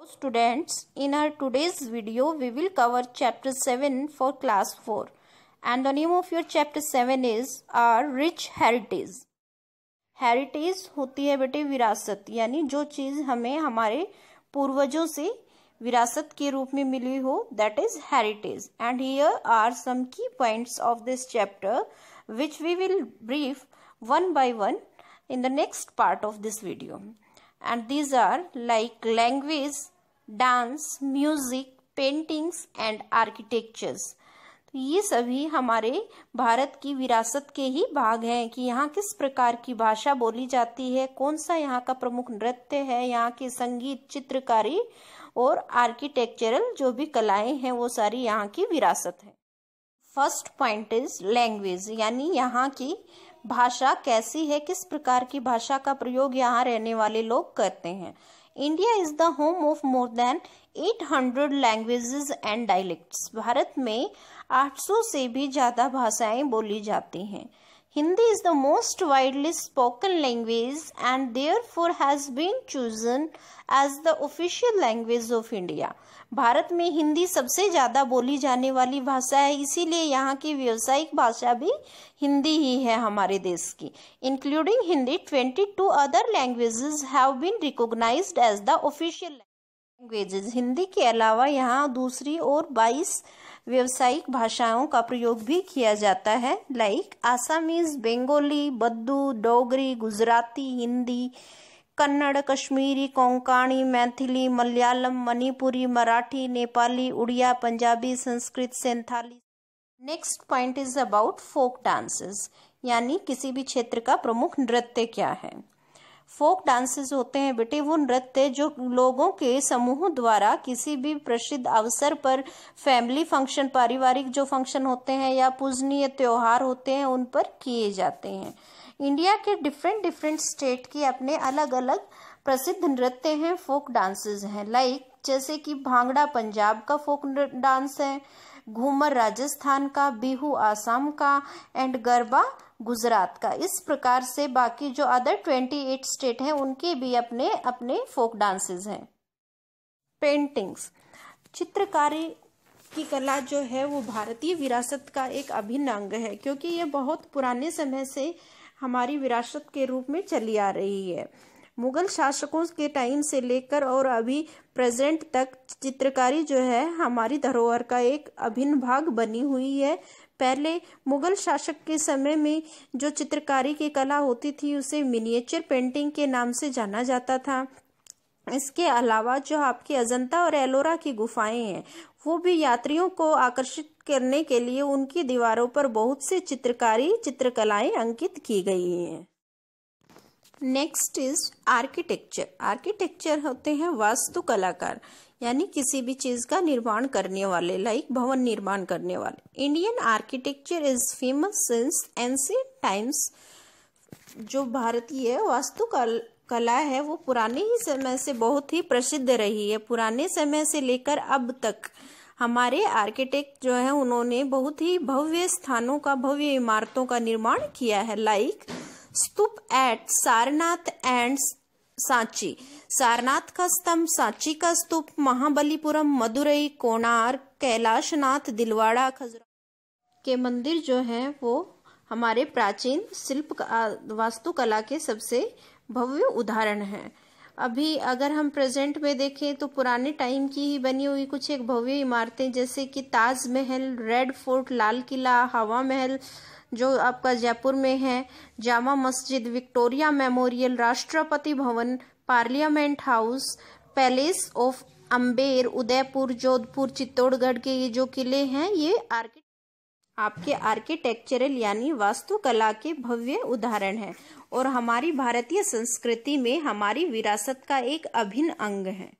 Students, in our today's video we will cover chapter 7 for class 4 and the name of your chapter 7 is our rich heritage. Heritage होती है बेटे विरासत, यानी जो चीज हमें हमारे पूर्वजों से विरासत के रूप में मिली हो, that is heritage. And here are some key points of this chapter which we will brief one by one in the next part of this video. And these are like language, dance, music, paintings and architectures. तो ये सभी हमारे भारत की विरासत के ही भाग हैं कि यहाँ किस प्रकार की भाषा बोली जाती है, कौन सा यहाँ का प्रमुख नृत्य है, यहाँ के संगीत, चित्रकारी और आर्किटेक्चरल जो भी कलाएं हैं वो सारी यहाँ की विरासत है. फर्स्ट पॉइंट इज लैंग्वेज, यानी यहाँ की भाषा कैसी है, किस प्रकार की भाषा का प्रयोग यहाँ रहने वाले लोग करते हैं. India is the home of more than 800 languages and dialects. Bharat में 800 से भी ज़्यादा भाषाएं बोली जाती हैं. Hindi is the most widely spoken language and therefore has been chosen as the official language of India. Bharat में हिंदी सबसे ज़्यादा बोली जाने वाली भाषा है, इसीलिए यहाँ की व्यावसायिक भाषा भी हिंदी ही है हमारे देश की. Including Hindi, 22 other languages have been recognized as the official languages. Hindi के अलावा यहाँ दूसरी और 22 व्यावसायिक भाषाओं का प्रयोग भी किया जाता है, like Assamese, Bengali, Bodo, Dogri, Gujarati, Hindi, Kannada, Kashmiri, Konkani, Maithili, Malayalam, Manipuri, Marathi, Nepali, Oriya, Punjabi, Sanskrit, Santhali. Next point is about folk dances, यानी किसी भी क्षेत्र का प्रमुख नृत्य क्या है. फोक डांसेस होते हैं बेटे वो नृत्य जो लोगों के समूह द्वारा किसी भी प्रसिद्ध अवसर पर, फैमिली फंक्शन, पारिवारिक जो फंक्शन होते हैं या पूजनीय त्योहार होते हैं उन पर किए जाते हैं. इंडिया के डिफरेंट स्टेट के अपने अलग अलग प्रसिद्ध नृत्य हैं, फोक डांसेस हैं, लाइक जैसे कि भांगड़ा पंजाब का फोक डांस है, घूमर राजस्थान का, बिहू आसाम का एंड गरबा गुजरात का. इस प्रकार से बाकी जो अदर 28 स्टेट हैं उनके भी अपने अपने फोक डांसेस हैं. पेंटिंग्स, चित्रकारी की कला जो है वो भारतीय विरासत का एक अभिन्न अंग है, क्योंकि ये बहुत पुराने समय से हमारी विरासत के रूप में चली आ रही है. मुगल शासकों के टाइम से लेकर और अभी प्रेजेंट तक चित्रकारी जो है हमारी धरोहर का एक अभिन्न भाग बनी हुई है. पहले मुगल शासक के समय में जो चित्रकारी की कला होती थी उसे मिनिएचर पेंटिंग के नाम से जाना जाता था. इसके अलावा जो आपकी अजंता और एलोरा की गुफाएं हैं वो भी यात्रियों को आकर्षित करने के लिए उनकी दीवारों पर बहुत से चित्रकलाएं अंकित की गई हैं. Next is architecture. आर्किटेक्चर होते हैं वास्तु कलाकार, यानी किसी भी चीज का निर्माण करने वाले, लाइक भवन निर्माण करने वाले. Indian architecture is famous since ancient times. जो भारतीय वास्तु कला है वो पुराने ही समय से बहुत ही प्रसिद्ध रही है. पुराने समय से लेकर अब तक हमारे आर्किटेक्ट जो है उन्होंने बहुत ही भव्य स्थानों का, भव्य इमारतों का निर्माण किया है, like stupa at Sarnath and Sanchi. Sarnath का स्तंभ, सांची का स्तूप, महाबलीपुरम, मदुरई, कोणार्क, कैलाशनाथ, दिलवाड़ा, खजुराहो के मंदिर जो हैं वो हमारे प्राचीन शिल्प वास्तुकला के सबसे भव्य उदाहरण हैं. अभी अगर हम प्रेजेंट में देखें तो पुराने टाइम की ही बनी हुई कुछ एक भव्य इमारतें जैसे कि ताजमहल, रेड फोर्ट, लाल किला, हवा महल जो आपका जयपुर में है, Jama Masjid, Victoria memorial, Rashtrapati Bhavan, parliament house, palace of Amber, Udaipur, Jodhpur, Chittorgarh के ये जो किले हैं ये आपके आर्किटेक्चरल यानी वास्तुकला के भव्य उदाहरण हैं और हमारी भारतीय संस्कृति में हमारी विरासत का एक अभिन्न अंग है.